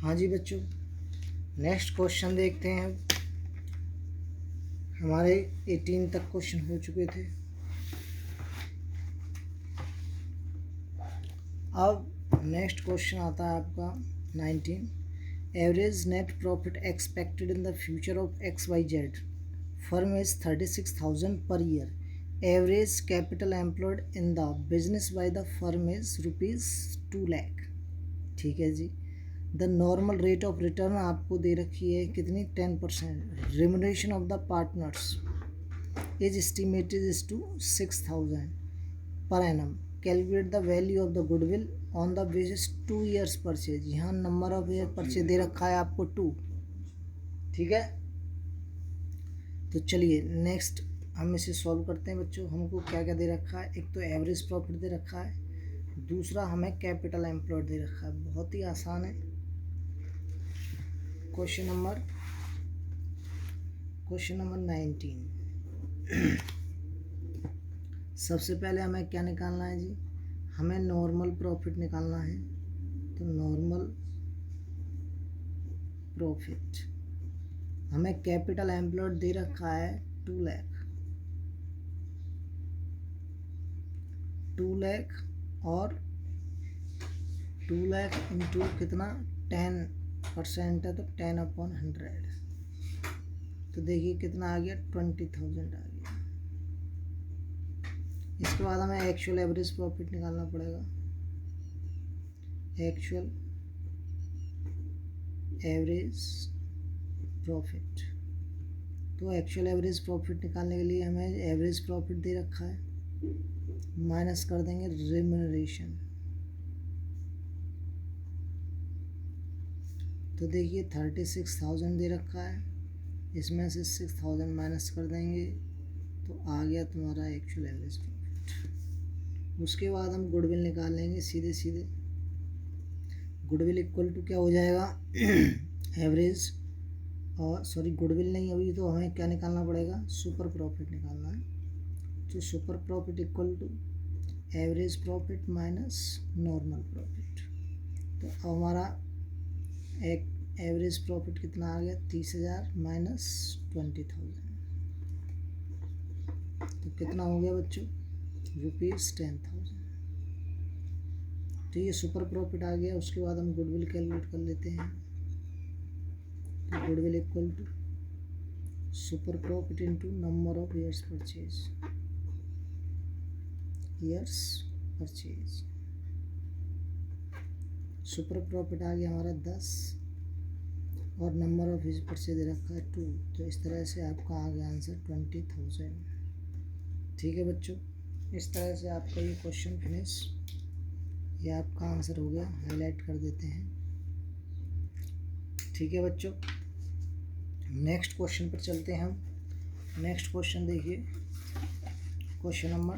हाँ जी बच्चों, next question देखते हैं। हमारे 18 तक क्वेश्चन हो चुके थे। अब नेक्स्ट क्वेश्चन आता है आपका 19। Average net profit expected in the future of XYZ firm is 36,000 per year. Average capital employed in the business by the firm is ₹2 lakh. ठीक है जी। The normal rate of return आपको दे रखी है कितनी, 10%। Remuneration of the partners is estimated is to 6,000 per annum. Calculate the value of the goodwill on the basis 2 years purchase. यहाँ number of year purchase दे रखा है आपको 2। ठीक है, तो चलिए नेक्स्ट हम इसे सॉल्व करते हैं बच्चों। हमको क्या क्या दे रखा है, एक तो एवरेज प्रॉफिट दे रखा है, दूसरा हमें कैपिटल एम्प्लॉयड दे रखा है। बहुत ही आसान है। Question number 19। सबसे पहले हमें क्या निकालना है जी, हमें नॉर्मल प्रॉफिट निकालना है। तो नॉर्मल प्रॉफिट हमें कैपिटल एम्प्लॉयड दे रखा है 2 लाख। 2 लाख और 2 लाख इंटू कितना, 10% है तो 10/100। तो देखिए कितना आ गया, 20,000 आ गया। इसके बाद हमें एक्चुअल एवरेज प्रॉफिट निकालना पड़ेगा। एक्चुअल एवरेज प्रॉफिट, तो एक्चुअल एवरेज प्रॉफिट निकालने के लिए हमें एवरेज प्रॉफिट दे रखा है, माइनस कर देंगे रिम्यूनरेशन। तो देखिए 36,000 दे रखा है, इसमें से 6,000 माइनस कर देंगे तो आ गया तुम्हारा एक्चुअल एवरेज प्रॉफिट। उसके बाद हम गुडविल निकाल लेंगे सीधे सीधे। गुडविल इक्वल टू क्या हो जाएगा, एवरेज और सॉरी गुडविल नहीं, अभी तो हमें क्या निकालना पड़ेगा, सुपर प्रॉफिट निकालना है। तो super profit equal to average profit minus normal profit. तो अब हमारा एक एवरेज प्रॉफिट कितना आ गया, 30,000 माइनस 20,000। तो कितना हो गया बच्चों, ₹10,000। तो ये सुपर प्रॉफिट आ गया। उसके बाद हम गुडविल कैलकुलेट कर लेते हैं। तो goodwill equal to super profit into number of years purchase. Super profit आ गया हमारा 10 और नंबर ऑफ ईयर्स परचेज दे रखा है 2। तो इस तरह से आपका आ गया आंसर 20,000। ठीक है बच्चों, इस तरह से आपका ये क्वेश्चन फिनिश, ये आपका आंसर हो गया। हाईलाइट कर देते हैं। ठीक है बच्चों, नेक्स्ट क्वेश्चन पर चलते हैं हम। नेक्स्ट क्वेश्चन देखिए, क्वेश्चन नंबर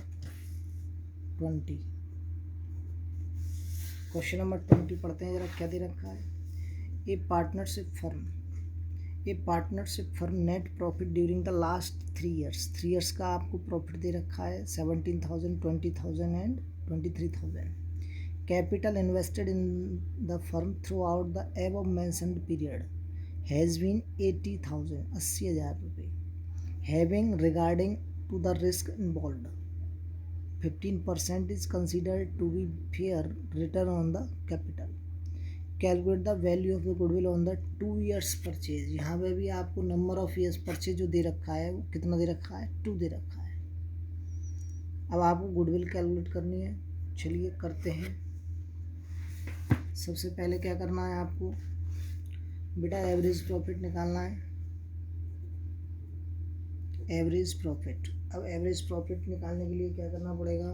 20। क्वेश्चन नंबर 20 पढ़ते हैं जरा, क्या दे रखा है। A partnership firm net profit during the last 3 years. 3 years का आपको प्रॉफिट दे रखा है 17,000, 20,000 and 23,000। Capital invested in the firm throughout the above mentioned period has been 80,000, 80,000 रुपये। Having regarding to the risk involved 15% is considered to be fair return on the capital. Calculate the value of the goodwill on the 2 years purchase. यहाँ पे भी आपको number of years purchase जो दे रखा है वो कितना दे रखा है, 2 दे रखा है। अब आपको गुडविल कैलकुलेट करनी है। चलिए करते हैं। सबसे पहले क्या करना है आपको बेटा, एवरेज प्रॉफिट निकालना है। एवरेज प्रॉफिट, अब एवरेज प्रॉफिट निकालने के लिए क्या करना पड़ेगा,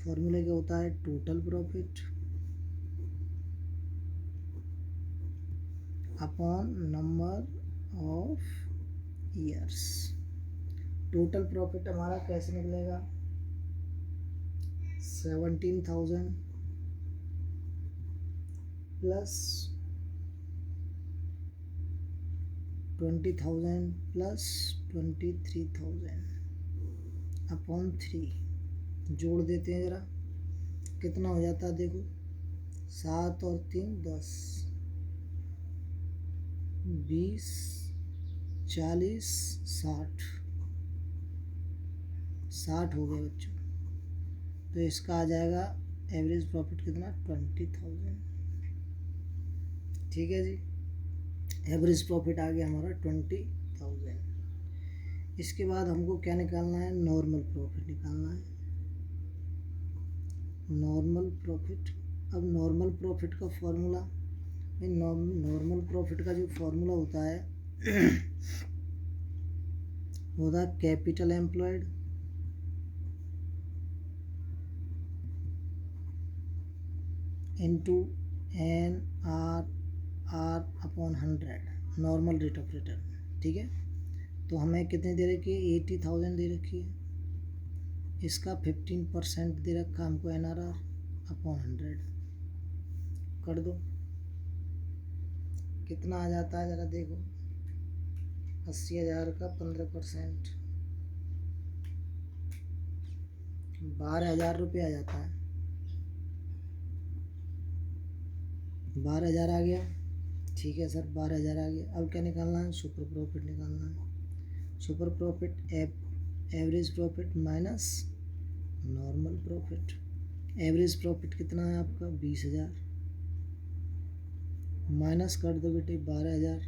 फॉर्मूला क्या होता है, total profit upon number of years. Total profit हमारा कैसे निकलेगा, 17,000 प्लस 20,000 प्लस 23,000 अपॉन 3। जोड़ देते हैं ज़रा, कितना हो जाता है देखो, 7 और 3 10, 20, 40, 60 हो गए बच्चों। तो इसका आ जाएगा एवरेज प्रॉफिट कितना, 20,000। ठीक है जी, एवरेज प्रॉफिट आ गया हमारा 20,000। इसके बाद हमको क्या निकालना है, नॉर्मल प्रॉफिट निकालना है। नॉर्मल प्रॉफिट, अब नॉर्मल प्रॉफिट का फॉर्मूला, नॉर्मल प्रॉफिट का जो फॉर्मूला होता है होता है capital employed into NRR upon 100, normal rate of return. ठीक है, तो हमें कितनी दे रखी है, 80,000 दे रखी है। इसका 15% दे रखा हमको NRR अपॉन 100। कर दो, कितना आ जाता है ज़रा देखो, 80,000 का 15%, 12,000 रुपये आ जाता है। 12,000 आ गया। ठीक है सर, 12,000 आ गया। अब क्या निकालना है, सुपर प्रॉफिट निकालना है। Super profit average profit minus normal profit. Average profit कितना है आपका, 20,000, माइनस कर दो बेटे 12,000,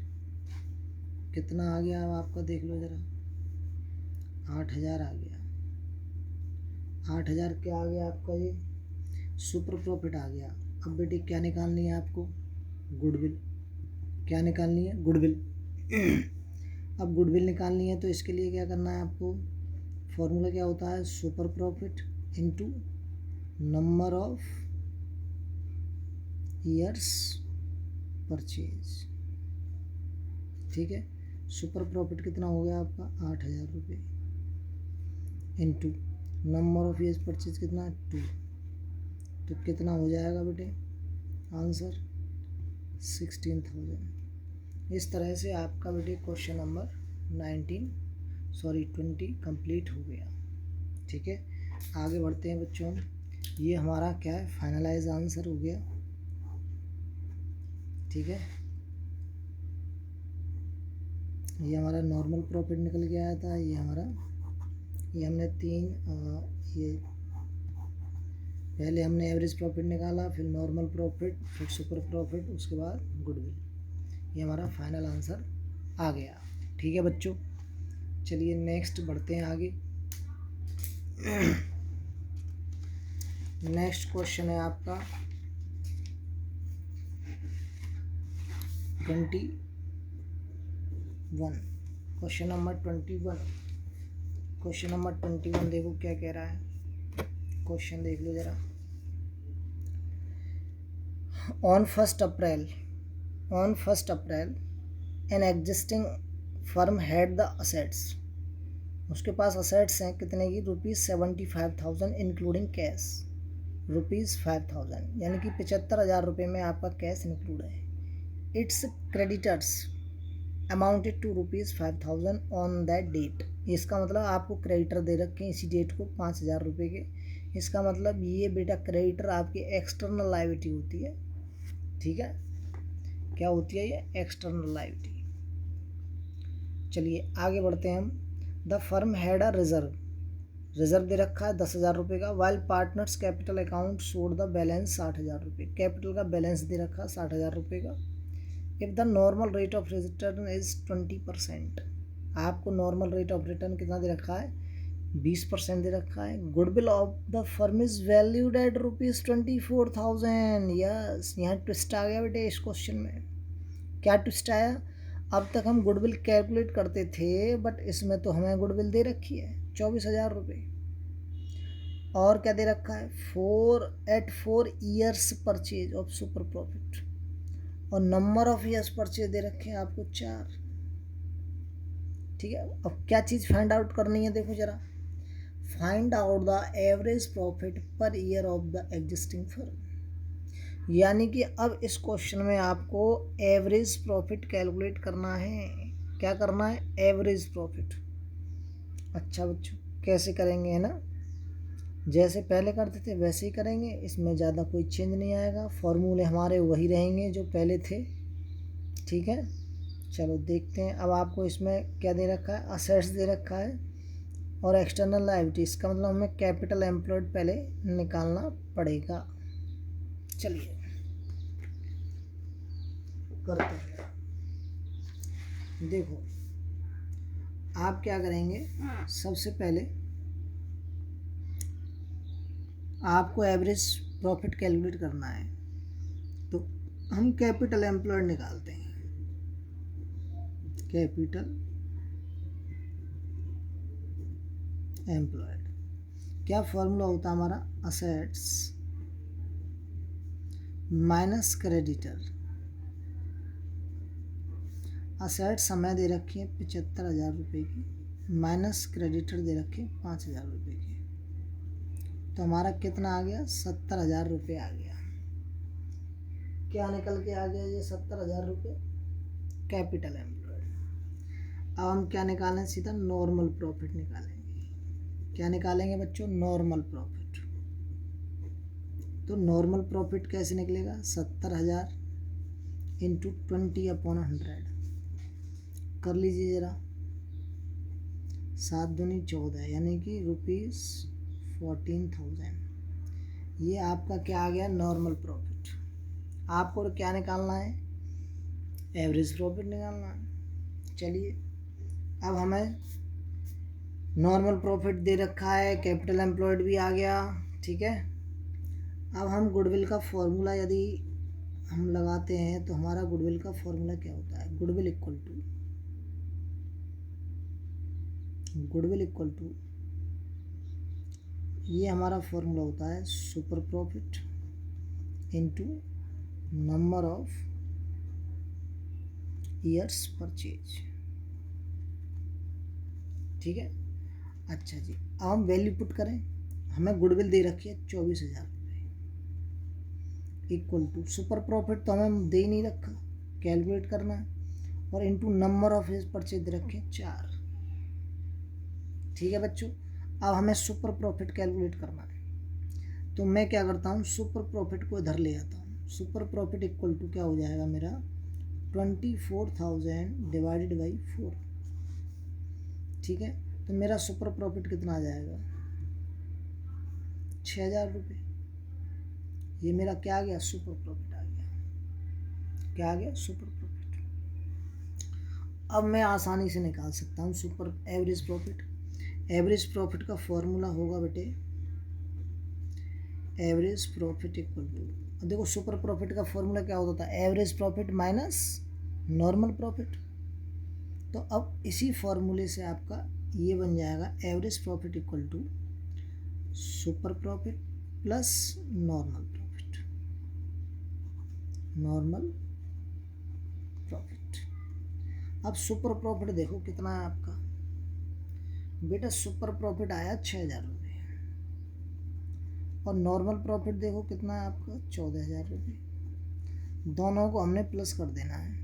कितना आ गया अब आपका देख लो ज़रा, 8,000 आ गया। 8,000 क्या आ गया आपका, ये सुपर प्रॉफिट आ गया। अब बेटे क्या निकालनी है आपको, गुडविल। क्या निकालनी है, गुडविल। अब गुडविल निकालनी है तो इसके लिए क्या करना है आपको, फॉर्मूला क्या होता है, super profit into number of years purchase. ठीक है, सुपर प्रॉफिट कितना हो गया आपका, 8,000 रुपये into number of years purchase कितना, 2। तो कितना हो जाएगा बेटे आंसर, 16,000। इस तरह से आपका बेटे क्वेश्चन नंबर 20 कंप्लीट हो गया। ठीक है, आगे बढ़ते हैं बच्चों। ये हमारा क्या है, फाइनलाइज आंसर हो गया। ठीक है, ये हमारा नॉर्मल प्रॉफिट निकल के आया था। ये हमने ये पहले हमने एवरेज प्रॉफिट निकाला, फिर नॉर्मल प्रॉफिट, फिर सुपर प्रॉफिट, उसके बाद गुडविल। ये हमारा फाइनल आंसर आ गया। ठीक है बच्चों, चलिए नेक्स्ट बढ़ते हैं आगे। नेक्स्ट क्वेश्चन है आपका 21, क्वेश्चन नंबर 21। क्वेश्चन नंबर 21 देखो क्या कह रहा है, क्वेश्चन देख लो जरा। On first April an existing firm had the assets, उसके पास असेट्स हैं कितने की, ₹75,000 इंक्लूडिंग कैश, ₹5,000, यानी कि 75,000 रुपये में आपका कैश इंक्लूड है। It's creditors amounted to ₹5,000 on that date. इसका मतलब आपको क्रेडिटर दे रखे हैं इसी डेट को 5,000 रुपये के। इसका मतलब ये बेटा क्रेडिटर आपकी एक्सटर्नल लायबिलिटी होती है। ठीक है, क्या होती है ये, एक्सटर्नल लायबिलिटी। चलिए आगे बढ़ते हैं हम। The firm had a reserve दे रखा है 10,000 रुपये का, while partners capital account showed the balance 60,000 रुपये। कैपिटल का बैलेंस दे रखा है 60,000 रुपये का। If the normal rate of return is 20%, आपको नॉर्मल रेट ऑफ रिटर्न कितना दे रखा है, 20% दे रखा है। Goodwill of the firm is valued at ₹24,000। Yes, यहाँ ट्विस्ट आ गया बेटे इस क्वेश्चन में। क्या ट्विस्ट आया, अब तक हम गुडविल कैलकुलेट करते थे, बट इसमें तो हमें गुडविल दे रखी है 24,000 रुपये। और क्या दे रखा है, 4 years purchase of super profit, और नंबर ऑफ ईयर्स परचेज दे रखे हैं आपको 4। ठीक है, अब क्या चीज़ फाइंड आउट करनी है, देखो जरा। Find out the average profit per year of the existing firm, यानी कि अब इस क्वेश्चन में आपको एवरेज प्रॉफिट कैलकुलेट करना है। क्या करना है, एवरेज प्रॉफिट। अच्छा बच्चों, कैसे करेंगे, है ना, जैसे पहले करते थे वैसे ही करेंगे, इसमें ज़्यादा कोई चेंज नहीं आएगा। फॉर्मूले हमारे वही रहेंगे जो पहले थे। ठीक है, चलो देखते हैं। अब आपको इसमें क्या दे रखा है, असेट्स दे रखा है और एक्सटर्नल लायबिलिटी। इसका मतलब हमें कैपिटल एम्प्लॉयड पहले निकालना पड़ेगा। चलिए करते हैं। देखो आप क्या करेंगे, सबसे पहले आपको एवरेज प्रॉफिट कैलकुलेट करना है, तो हम कैपिटल एम्प्लॉयड निकालते हैं। कैपिटल एम्प्लॉयड क्या फॉर्मूला होता है हमारा, असेट्स माइनस क्रेडिटर। असेट्स हमें दे रखी है 75,000 रुपये की, माइनस क्रेडिटर दे रखे 5,000 रुपये की, तो हमारा कितना आ गया, 70,000 रुपये आ गया। क्या निकल के आ गया ये 70,000 रुपये, कैपिटल एम्प्लॉयड। अब हम क्या निकालें, सीधा नॉर्मल प्रॉफिट निकालेंगे। क्या निकालेंगे बच्चों, नॉर्मल प्रॉफिट। तो नॉर्मल प्रॉफिट कैसे निकलेगा, 70,000 इंटू 20/100 कर लीजिए ज़रा, 7 दूनी 14 यानी कि ₹14,000। ये आपका क्या आ गया, नॉर्मल प्रॉफिट। आपको क्या निकालना है, एवरेज प्रॉफिट निकालना है। चलिए अब हमें नॉर्मल प्रॉफिट दे रखा है, कैपिटल एम्प्लॉयड भी आ गया, ठीक है। अब हम गुडविल का फॉर्मूला यदि हम लगाते हैं तो हमारा गुडविल का फॉर्मूला क्या होता है, गुडविल इक्वल टू ये हमारा फॉर्मूला होता है super profit into number of years purchase, ठीक है। अच्छा जी, अब हम वैल्यू पुट करें। हमें गुडविल दे रखी है 24,000 रुपये, इक्वल टू सुपर प्रॉफिट तो हमें दे ही नहीं रखा, कैलकुलेट करना है, और into number of years purchase दे रखे 4, ठीक है बच्चों। अब हमें सुपर प्रॉफिट कैलकुलेट करना है, तो मैं क्या करता हूँ, सुपर प्रॉफिट को इधर ले आता हूँ। सुपर प्रॉफिट इक्वल टू क्या हो जाएगा मेरा, 24,000 डिवाइडेड बाई 4, ठीक है। तो मेरा सुपर प्रॉफिट कितना आ जाएगा, 6,000 रुपये। ये मेरा क्या आ गया, सुपर प्रॉफिट आ गया। क्या आ गया, सुपर प्रॉफिट। अब मैं आसानी से निकाल सकता हूँ super average profit. Average profit का फॉर्मूला होगा बेटे, एवरेज प्रॉफिट इक्वल टू, देखो सुपर प्रॉफिट का फॉर्मूला क्या होता था, average profit minus normal profit. तो अब इसी फॉर्मूले से आपका ये बन जाएगा, average profit equal to super profit plus normal profit, normal profit. अब सुपर प्रॉफिट देखो कितना है आपका बेटा, सुपर प्रॉफिट आया 6,000 रुपये, और नॉर्मल प्रॉफिट देखो कितना है आपका, 14,000 रुपये। दोनों को हमने प्लस कर देना है,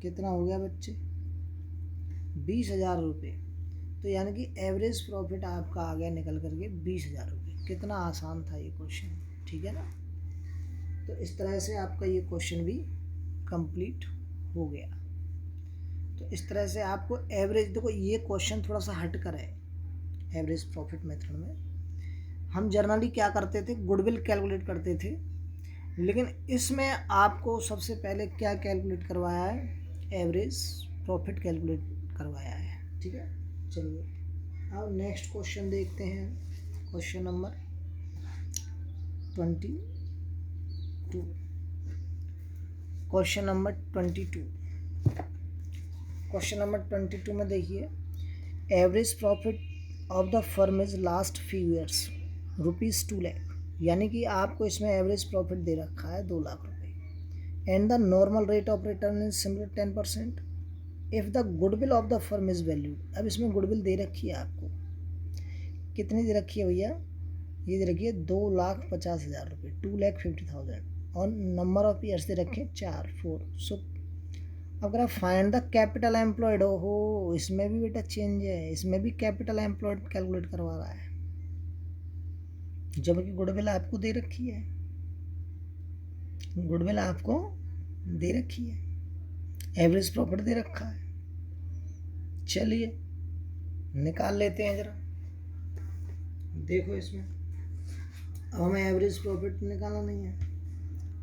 कितना हो गया बच्चे, 20,000 रुपये। तो यानी कि एवरेज प्रॉफिट आपका आ गया निकल करके 20,000 रुपये। कितना आसान था ये क्वेश्चन, ठीक है ना। तो इस तरह से आपका ये क्वेश्चन भी कंप्लीट हो गया। तो इस तरह से आपको एवरेज, देखो ये क्वेश्चन थोड़ा सा हट कर है एवरेज प्रॉफिट मेथड में। हम जनरली क्या करते थे, गुडविल कैलकुलेट करते थे, लेकिन इसमें आपको सबसे पहले क्या कैलकुलेट करवाया है, एवरेज प्रॉफिट कैलकुलेट करवाया है, ठीक है। चलिए अब नेक्स्ट क्वेश्चन देखते हैं, question number 22। Question number 22, question number 22 में देखिए, average profit of the firm is last few years ₹2 lakh, यानी कि आपको इसमें एवरेज प्रॉफिट दे रखा है 2 लाख रुपये। And the normal rate of return is similar 10%। If the goodwill of the firm is valued, अब इसमें गुडविल दे रखी है आपको, कितनी दे रखी है भैया, ये दे रखी है 2,50,000 रुपये, 2,50,000, और नंबर ऑफ ईयर्स दे रखे 4। सो अगर आप फाइंड द कैपिटल एम्प्लॉयड हो, इसमें भी बेटा चेंज है, इसमें भी कैपिटल एम्प्लॉयड कैलकुलेट करवा रहा है, जबकि गुडविल आपको दे रखी है, गुडविल आपको दे रखी है। एवरेज प्रॉफिट दे रखा है। चलिए निकाल लेते हैं जरा, देखो इसमें अब हमें एवरेज प्रॉफिट निकालना नहीं है।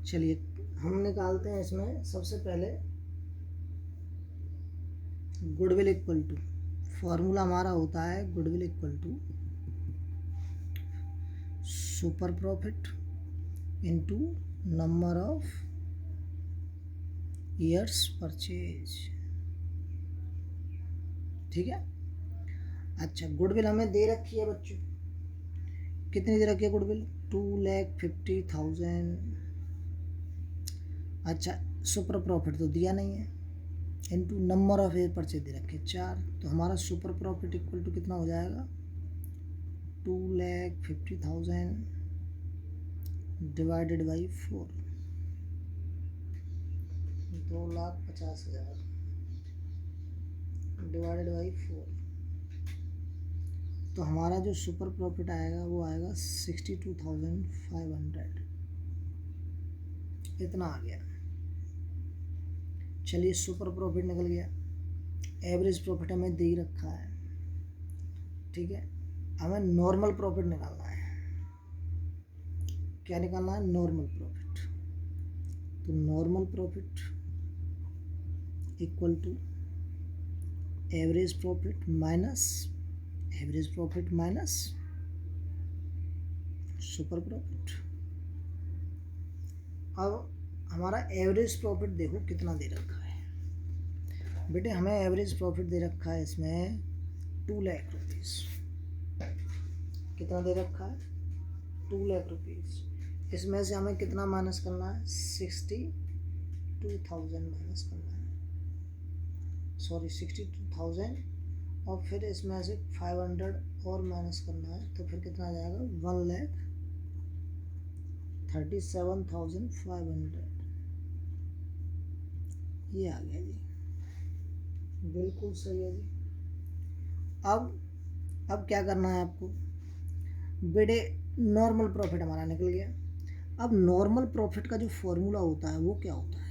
चलिए हम निकालते हैं इसमें सबसे पहले गुडविल इक्वल टू, फॉर्मूला हमारा होता है goodwill equal to super profit into number of years purchase. ठीक है। अच्छा गुडविल हमें दे रखी है बच्चों, कितनी दे रखी है गुडविल? 2,50,000। अच्छा सुपर प्रॉफिट तो दिया नहीं है, into number of year purchase दे रखे 4, तो हमारा सुपर प्रॉफिट इक्वल टू कितना हो जाएगा? 2,50,000 डिवाइडेड बाई 4, 2,50,000 डिवाइडेड बाई 4, तो हमारा जो सुपर प्रॉफिट आएगा वो आएगा 62,500, इतना आ गया। चलिए सुपर प्रॉफिट निकल गया। एवरेज प्रॉफिट हमें दे ही रखा है, ठीक है। हमें नॉर्मल प्रॉफिट निकालना है। क्या निकालना है? Normal profit. तो normal profit equal to average profit minus super profit. अब हमारा एवरेज प्रॉफिट देखो कितना दे रखा है बेटे, हमें एवरेज प्रॉफिट दे रखा है इसमें 2 लाख रुपीज़। कितना दे रखा है? 2 लाख रुपीज़। इसमें से हमें कितना माइनस करना है? 62,000 माइनस करना है, सॉरी 62,000, और फिर इसमें से 500 और माइनस करना है, तो फिर कितना आ जाएगा? 1,37,500। ये आ गया जी, बिल्कुल सही है जी। अब क्या करना है आपको बेटे? नॉर्मल प्रॉफिट हमारा निकल गया। अब नॉर्मल प्रॉफिट का जो फॉर्मूला होता है वो क्या होता है?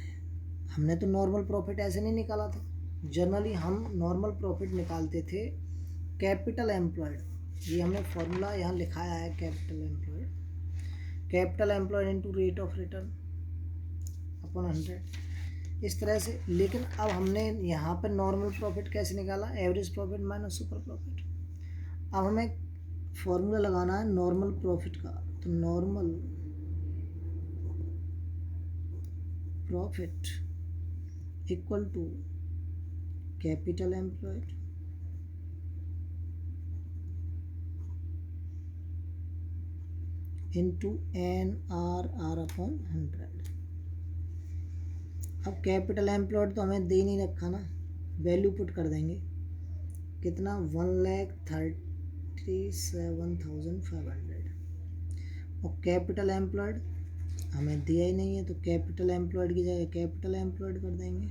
हमने तो नॉर्मल प्रॉफिट ऐसे नहीं निकाला था। जनरली हम नॉर्मल प्रॉफिट निकालते थे कैपिटल एम्प्लॉयड, ये हमने फॉर्मूला यहाँ लिखाया है, capital employed into rate of return upon 100, इस तरह से। लेकिन अब हमने यहाँ पर नॉर्मल प्रॉफिट कैसे निकाला? Average profit minus super profit. अब हमें फॉर्मूला लगाना है नॉर्मल प्रॉफिट का, तो normal profit equal to capital employed into NRR upon 100। अब कैपिटल एम्प्लॉयड तो हमें दे नहीं रखा ना, वैल्यू पुट कर देंगे। कितना? 1,37,500। और कैपिटल एम्प्लॉयड हमें दिया ही नहीं है, तो कैपिटल एम्प्लॉयड की जगह कैपिटल एम्प्लॉयड कर देंगे।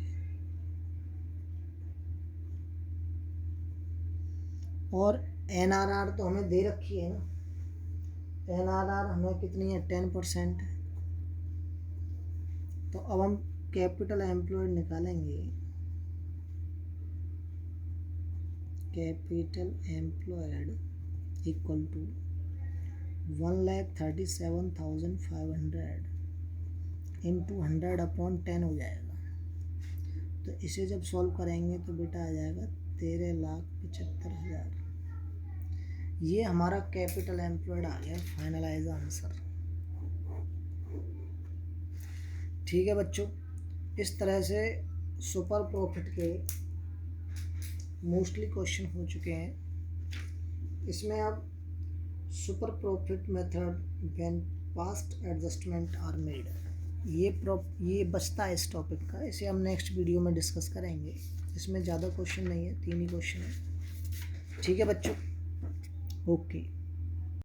और NRR तो हमें दे रखी है ना, NRR हमें कितनी है? 10% है। तो अब हम कैपिटल एम्प्लॉयड निकालेंगे। Capital employed equal to 1,37,500 into 100 upon 10 हो जाएगा। तो इसे जब सॉल्व करेंगे तो बेटा आ जाएगा 13,75,000। ये हमारा कैपिटल एम्प्लॉयड आ गया, फाइनलाइज आंसर। ठीक है बच्चों, इस तरह से सुपर प्रॉफिट के मोस्टली क्वेश्चन हो चुके हैं। इसमें अब super profit method when past adjustment are made, ये बचता है इस टॉपिक का, इसे हम नेक्स्ट वीडियो में डिस्कस करेंगे। इसमें ज़्यादा क्वेश्चन नहीं है, 3 ही क्वेश्चन है। ठीक है बच्चों, ओके।